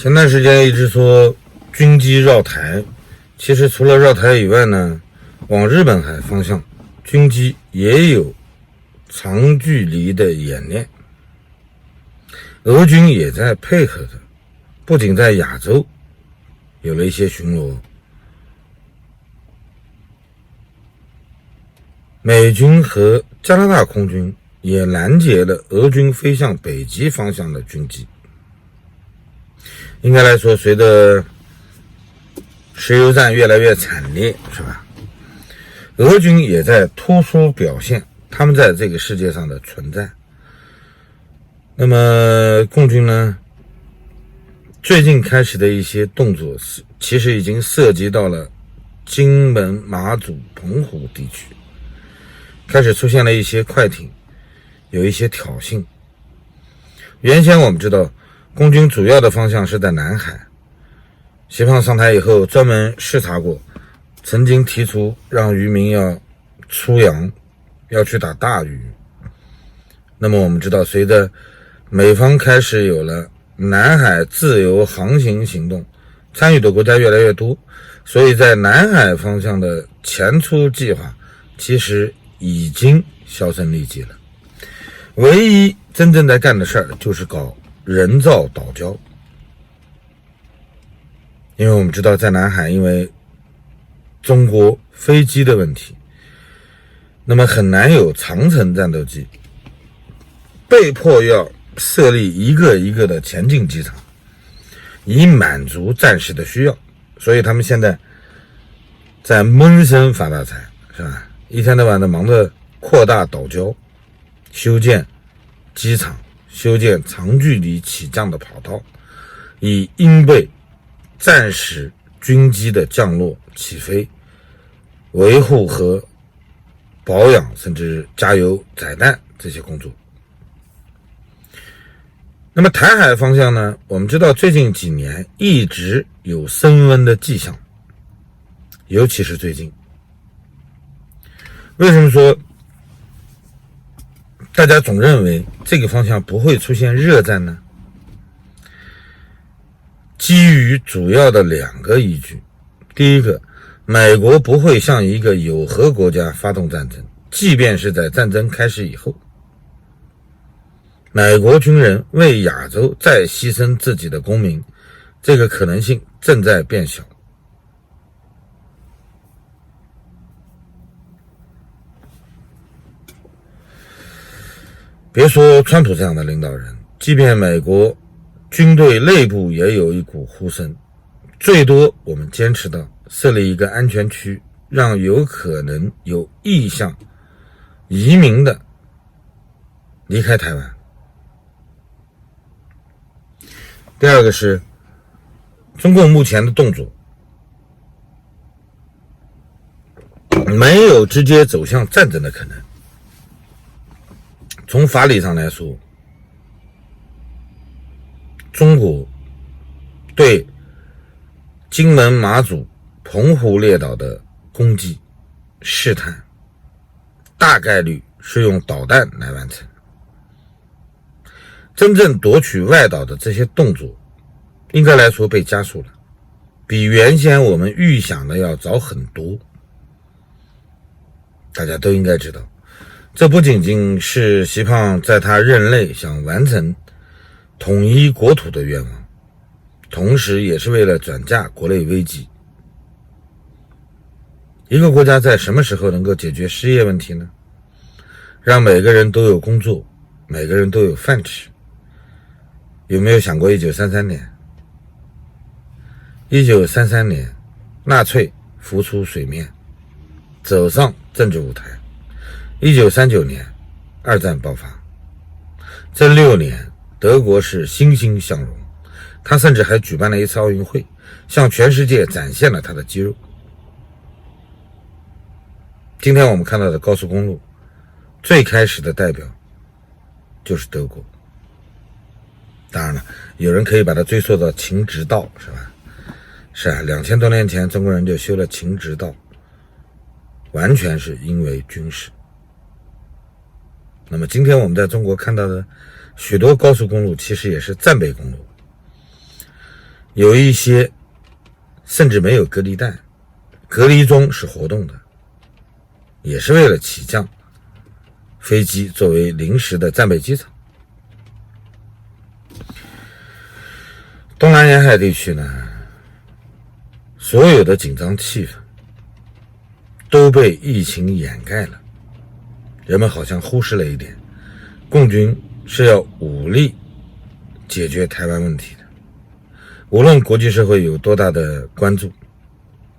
前段时间一直说军机绕台，其实除了绕台以外呢，往日本海方向军机也有长距离的演练，俄军也在配合着，不仅在亚洲有了一些巡逻，美军和加拿大空军也拦截了俄军飞向北极方向的军机。应该来说，随着石油战越来越惨烈，是吧？俄军也在突出表现他们在这个世界上的存在。那么共军呢，最近开始的一些动作其实已经涉及到了金门、马祖、澎湖地区，开始出现了一些快艇，有一些挑衅。原先我们知道共军主要的方向是在南海，习胖上台以后专门视察过，曾经提出让渔民要出洋，要去打大鱼。那么我们知道，随着美方开始有了南海自由航行行动，参与的国家越来越多，所以在南海方向的前出计划其实已经销声匿迹了。唯一真正在干的事儿就是搞人造岛礁。因为我们知道在南海因为中国飞机的问题，那么很难有长程战斗机，被迫要设立一个一个的前进机场，以满足战时的需要。所以他们现在在闷声发大财，是吧？一天到晚的忙着扩大岛礁，修建机场，修建长距离起降的跑道，以应备战时军机的降落、起飞、维护和保养，甚至加油、载弹这些工作。那么台海方向呢，我们知道最近几年一直有升温的迹象，尤其是最近。为什么说大家总认为这个方向不会出现热战呢？基于主要的两个依据。第一个，美国不会向一个有核国家发动战争，即便是在战争开始以后。美国军人为亚洲再牺牲自己的公民，这个可能性正在变小。别说川普这样的领导人，即便美国军队内部也有一股呼声，最多我们坚持到设立一个安全区，让有可能有意向移民的离开台湾。第二个是中共目前的动作没有直接走向战争的可能。从法理上来说，中国对金门、马祖、澎湖列岛的攻击试探，大概率是用导弹来完成。真正夺取外岛的这些动作，应该来说被加速了，比原先我们预想的要早很多。大家都应该知道，这不仅仅是习胖在他任内想完成统一国土的愿望，同时也是为了转嫁国内危机。一个国家在什么时候能够解决失业问题呢？让每个人都有工作，每个人都有饭吃。有没有想过1933年？1933年，纳粹浮出水面，走上政治舞台。1939年，二战爆发。这6年，德国是欣欣向荣，他甚至还举办了一次奥运会，向全世界展现了他的肌肉。今天我们看到的高速公路，最开始的代表就是德国。当然了，有人可以把它追溯到秦直道，是吧？是啊，2000多年前中国人就修了秦直道，完全是因为军事。那么今天我们在中国看到的许多高速公路其实也是战备公路。有一些甚至没有隔离带，隔离中是活动的，也是为了起降飞机作为临时的战备机场。东南沿海地区呢，所有的紧张气氛都被疫情掩盖了，人们好像忽视了一点，共军是要武力解决台湾问题的。无论国际社会有多大的关注，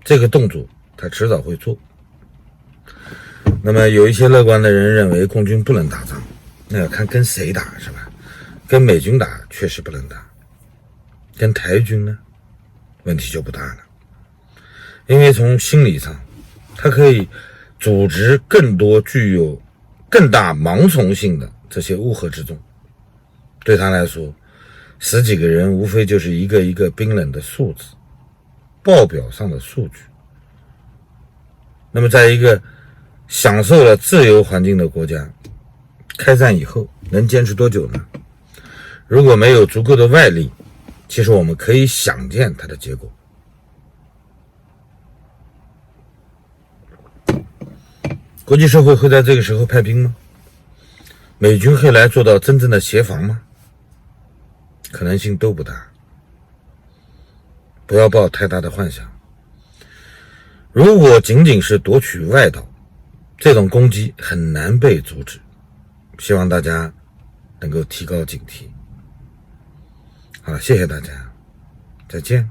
这个动作他迟早会做。那么有一些乐观的人认为共军不能打仗，那要看跟谁打，是吧？跟美军打确实不能打，跟台军呢，问题就不大了。因为从心理上，它可以组织更多具有更大盲从性的这些乌合之众，对他来说十几个人无非就是一个一个冰冷的数字，报表上的数据。那么在一个享受了自由环境的国家，开战以后能坚持多久呢？如果没有足够的外力，其实我们可以想见它的结果。国际社会会在这个时候派兵吗？美军会来做到真正的协防吗？可能性都不大，不要抱太大的幻想。如果仅仅是夺取外岛，这种攻击很难被阻止，希望大家能够提高警惕。好了，谢谢大家，再见。